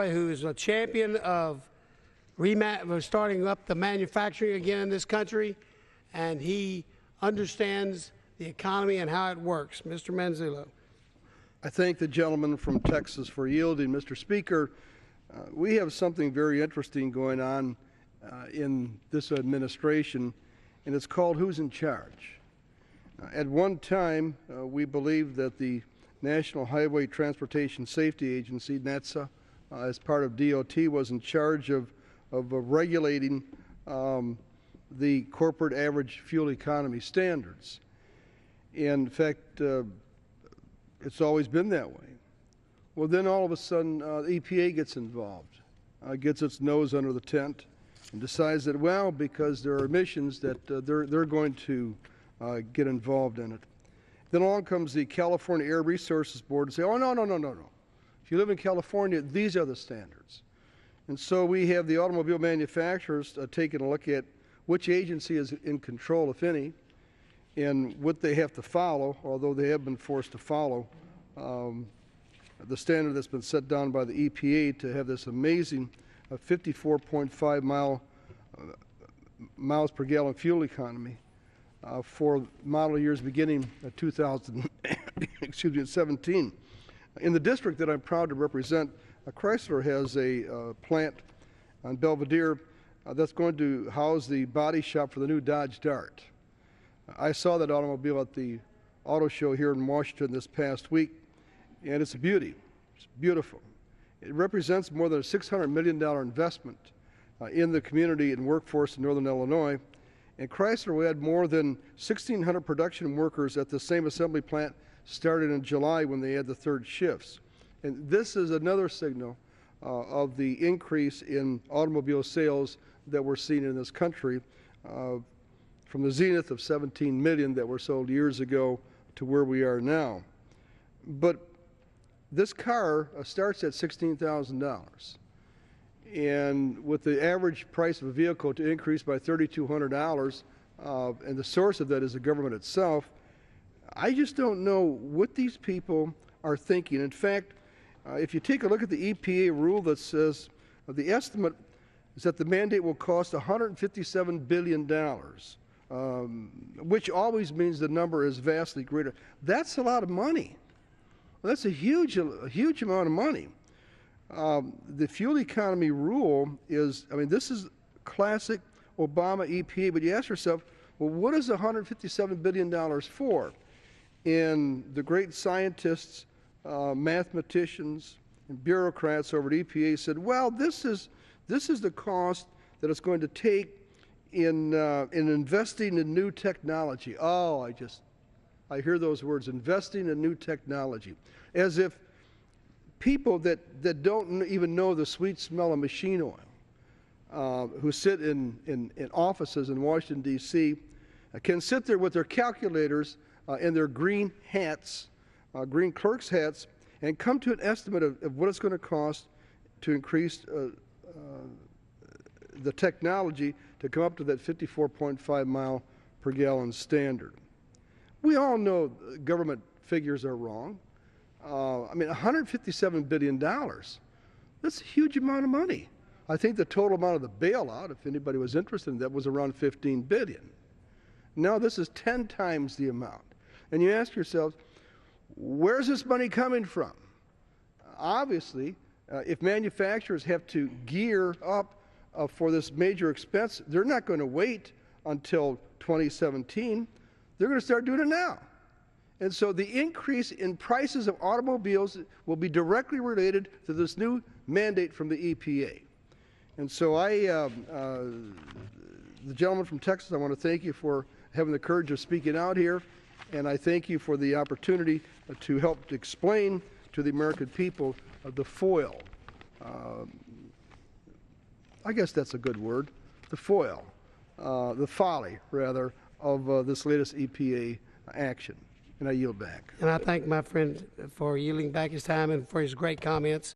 who is a champion of starting up the manufacturing again in this country, and he understands the economy and how it works. Mr. Manzullo. I thank the gentleman from Texas for yielding. Mr. Speaker, we have something very interesting going on in this administration, and it's called Who's in Charge. At one time, we believed that the National Highway Transportation Safety Agency, NHTSA, as part of DOT, was in charge of regulating the corporate average fuel economy standards. In fact, it's always been that way. Well, then all of a sudden, the EPA gets involved, gets its nose under the tent, and decides that, well, because there are emissions, that they're going to get involved in it. Then along comes the California Air Resources Board and say, oh, no. If you live in California, these are the standards. And so we have the automobile manufacturers taking a look at which agency is in control, if any, and what they have to follow, although they have been forced to follow the standard that's been set down by the EPA to have this amazing 54.5 miles per gallon fuel economy for model years beginning 2017. In the district that I'm proud to represent, Chrysler has a plant on Belvedere that's going to house the body shop for the new Dodge Dart. I saw that automobile at the auto show here in Washington this past week, and it's a beauty. It's beautiful. It represents more than a $600 million investment in the community and workforce in northern Illinois, and Chrysler will add more than 1,600 production workers at the same assembly plant started in July when they add the third shifts. And this is another signal of the increase in automobile sales that we're seeing in this country, from the zenith of 17 million that were sold years ago to where we are now. But this car starts at $16,000. And with the average price of a vehicle to increase by $3,200, and the source of that is the government itself, I just don't know what these people are thinking. In fact, if you take a look at the EPA rule that says the estimate is that the mandate will cost $157 billion, which always means the number is vastly greater. That's a lot of money. That's a huge amount of money. The fuel economy rule is, this is classic Obama EPA, but you ask yourself, well, what is $157 billion for? And the great scientists, mathematicians, and bureaucrats over at EPA said, well, this is the cost that it's going to take in investing in new technology. Oh, I hear those words, investing in new technology, as if people that don't even know the sweet smell of machine oil, who sit in offices in Washington, D.C., can sit there with their calculators and their green hats, green clerk's hats, and come to an estimate of what it's going to cost to increase the technology to come up to that 54.5 mile per gallon standard. We all know government figures are wrong. $157 billion, that's a huge amount of money. I think the total amount of the bailout, if anybody was interested in that, was around $15 billion. Now this is 10 times the amount. And you ask yourselves, where's this money coming from? Obviously, if manufacturers have to gear up for this major expense, they're not going to wait until 2017. They're going to start doing it now. And so the increase in prices of automobiles will be directly related to this new mandate from the EPA. And so the gentleman from Texas, I want to thank you for having the courage of speaking out here, and I thank you for the opportunity to help explain to the American people the foil. I guess that's a good word, the foil, the folly, rather, of this latest EPA action. And I yield back. And I thank my friend for yielding back his time and for his great comments.